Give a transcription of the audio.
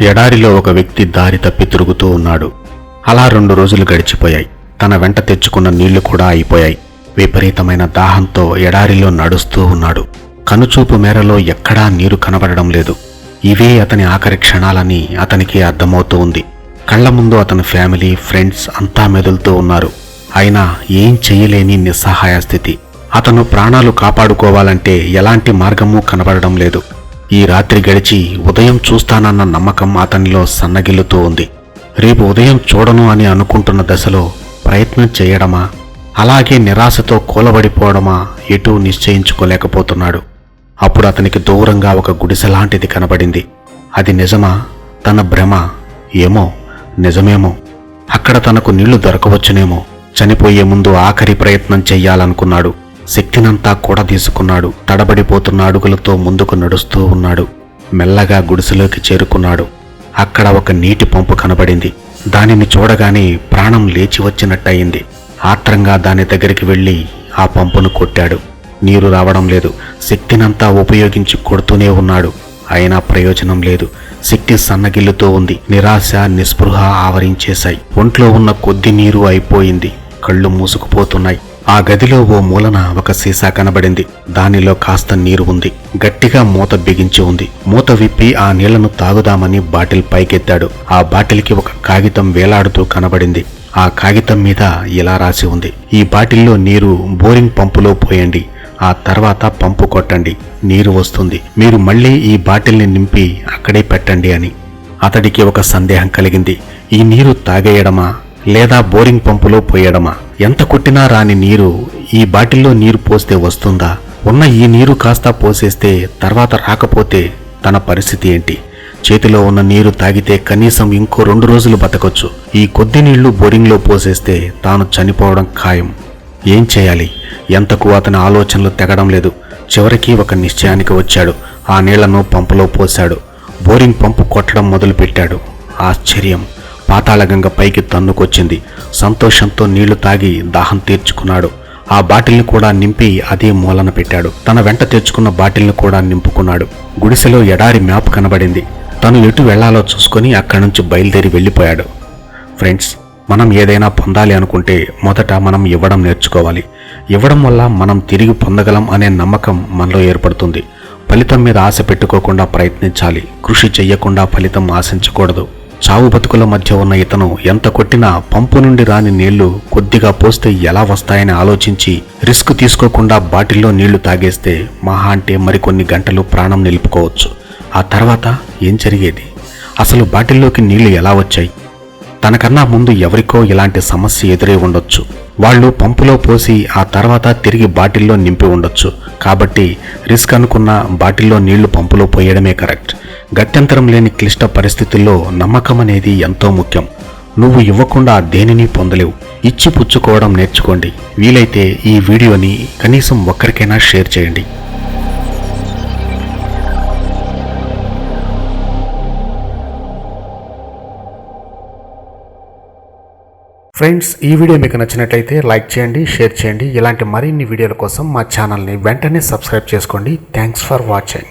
ఎడారిలో ఒక వ్యక్తి దారి తప్పి తిరుగుతూ ఉన్నాడు. అలా 2 రోజులు గడిచిపోయాయి. తన వెంట తెచ్చుకున్న నీళ్లు కూడా అయిపోయాయి. విపరీతమైన దాహంతో ఎడారిలో నడుస్తూ ఉన్నాడు. కనుచూపు మేరలో ఎక్కడా నీరు కనబడడం లేదు. ఇవే అతని ఆఖరి క్షణాలని అతనికి అర్థమవుతూ ఉంది. కళ్ల ముందు అతని ఫ్యామిలీ, ఫ్రెండ్స్ అంతా మెదులుతూ ఉన్నారు. అయినా ఏం చెయ్యలేని నిస్సహాయ స్థితి. అతను ప్రాణాలు కాపాడుకోవాలంటే ఎలాంటి మార్గమూ కనబడడం లేదు. ఈ రాత్రి గడిచి ఉదయం చూస్తానన్న నమ్మకం అతనిలో సన్నగిల్లుతూ ఉంది. రేపు ఉదయం చూడను అని అనుకుంటున్న దశలో ప్రయత్నం చేయడమా, అలాగే నిరాశతో కూలబడిపోవడమా ఎటూ నిశ్చయించుకోలేకపోతున్నాడు. అప్పుడు అతనికి దూరంగా ఒక గుడిసెలాంటిది కనబడింది. అది నిజమా, తన భ్రమ? ఏమో, నిజమేమో. అక్కడ తనకు నీళ్లు దొరకవచ్చునేమో. చనిపోయే ముందు ఆఖరి ప్రయత్నం చెయ్యాలనుకున్నాడు. శక్తినంతా కూడా తీసుకున్నాడు. తడబడిపోతున్న అడుగులతో ముందుకు నడుస్తూ ఉన్నాడు. మెల్లగా గుడిసెలోకి చేరుకున్నాడు. అక్కడ ఒక నీటి పంపు కనబడింది. దానిని చూడగానే ప్రాణం లేచి వచ్చినట్టయింది. ఆత్రంగా దాని దగ్గరికి వెళ్లి ఆ పంపును కొట్టాడు. నీరు రావడం లేదు. శక్తినంతా ఉపయోగించి కొడుతూనే ఉన్నాడు. అయినా ప్రయోజనం లేదు. శక్తి సన్నగిల్లుతూ ఉంది. నిరాశ, నిస్పృహ ఆవరించేశాయి. ఒంట్లో ఉన్న కొద్ది నీరు అయిపోయింది. కళ్ళు మూసుకుపోతున్నాయి. ఆ గదిలో ఓ మూలన ఒక సీసా కనబడింది. దానిలో కాస్త నీరు ఉంది. గట్టిగా మూత బిగించి ఉంది. మూత విప్పి ఆ నీళ్లను తాగుదామని బాటిల్ పైకెత్తాడు. ఆ బాటిల్కి ఒక కాగితం వేలాడుతూ కనబడింది. ఆ కాగితం మీద ఇలా రాసి ఉంది: ఈ బాటిల్లో నీరు బోరింగ్ పంపులో పోయండి. ఆ తర్వాత పంపు కొట్టండి, నీరు వస్తుంది. మీరు మళ్లీ ఈ బాటిల్ని నింపి అక్కడే పెట్టండి అని. అతడికి ఒక సందేహం కలిగింది. ఈ నీరు తాగేయడమా లేదా బోరింగ్ పంపులో పోయడమా? ఎంత కొట్టినా రాని నీరు ఈ బాటిల్లో నీరు పోస్తే వస్తుందా? ఉన్న ఈ నీరు కాస్త పోసేస్తే తర్వాత రాకపోతే తన పరిస్థితి ఏంటి? చేతిలో ఉన్న నీరు తాగితే కనీసం ఇంకో 2 రోజులు బతకొచ్చు. ఈ కొద్ది నీళ్లు బోరింగ్లో పోసేస్తే తాను చనిపోవడం ఖాయం. ఏం చేయాలి? ఎంతకు అతని ఆలోచనలు తెగడం లేదు. చివరికి ఒక నిశ్చయానికి వచ్చాడు. ఆ నీళ్లను పంపులో పోశాడు. బోరింగ్ పంపు కొట్టడం మొదలుపెట్టాడు. ఆశ్చర్యం! పాతాళగంగ పైకి తన్నుకొచ్చింది. సంతోషంతో నీళ్లు తాగి దాహం తీర్చుకున్నాడు. ఆ బాటిల్ని కూడా నింపి అదే మూలన పెట్టాడు. తన వెంట తెచ్చుకున్న బాటిల్ని కూడా నింపుకున్నాడు. గుడిసెలో ఎడారి మ్యాప్ కనబడింది. తను ఎటు వెళ్లాలో చూసుకుని అక్కడి నుంచి బయలుదేరి వెళ్ళిపోయాడు. ఫ్రెండ్స్, మనం ఏదైనా పొందాలి అనుకుంటే మొదట మనం ఇవ్వడం నేర్చుకోవాలి. ఇవ్వడం వల్ల మనం తిరిగి పొందగలం అనే నమ్మకం మనలో ఏర్పడుతుంది. ఫలితం మీద ఆశ పెట్టుకోకుండా ప్రయత్నించాలి. కృషి చెయ్యకుండా ఫలితం ఆశించకూడదు. చావు బతుకుల మధ్య ఉన్న ఇతను ఎంత కొట్టినా పంపు నుండి రాని నీళ్లు కొద్దిగా పోస్తే ఎలా వస్తాయని ఆలోచించి రిస్క్ తీసుకోకుండా బాటిల్లో నీళ్లు తాగేస్తే మహా అంటే మరికొన్ని గంటలు ప్రాణం నిలుపుకోవచ్చు. ఆ తర్వాత ఏం జరిగేది? అసలు బాటిల్లోకి నీళ్లు ఎలా వచ్చాయి? తనకన్నా ముందు ఎవరికో ఇలాంటి సమస్య ఎదురై ఉండొచ్చు. వాళ్ళు పంపులో పోసి ఆ తర్వాత తిరిగి బాటిల్లో నింపి ఉండొచ్చు. కాబట్టి రిస్క్ అనుకున్న బాటిల్లో నీళ్లు పంపులో పోయడమే కరెక్ట్. గత్యంతరం లేని క్లిష్ట పరిస్థితుల్లో నమ్మకం అనేది ఎంతో ముఖ్యం. నువ్వు ఇవ్వకుండా దేనిని పొందలేవు. ఇచ్చి పుచ్చుకోవడం నేర్చుకోండి. వీలైతే ఈ వీడియోని కనీసం ఒక్కరికైనా షేర్ చేయండి. ఫ్రెండ్స్, ఈ వీడియో మీకు నచ్చినట్లయితే లైక్ చేయండి, షేర్ చేయండి. ఇలాంటి మరిన్ని వీడియోల కోసం మా ఛానల్ని వెంటనే సబ్స్క్రైబ్ చేసుకోండి. Thanks for watching.